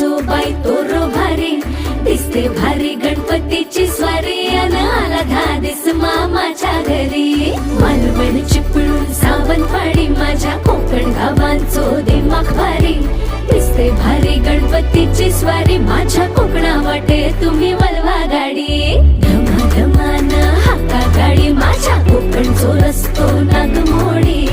सासूबाई तोरो भारी दिसते भारी गणपतीची स्वारी अन आला धादिस मामाच्या घरी मालवण चिपळूण सावंतवाडी माझ्या कोकण गावांचो दिमाग भारी दिसते भारी गणपतीची स्वारी माझ्या कोकणा वाटे तुम्ही वलवा गाडी धमाधमान हाका गाडी माझ्या कोकणचो रस्तो नागमोडी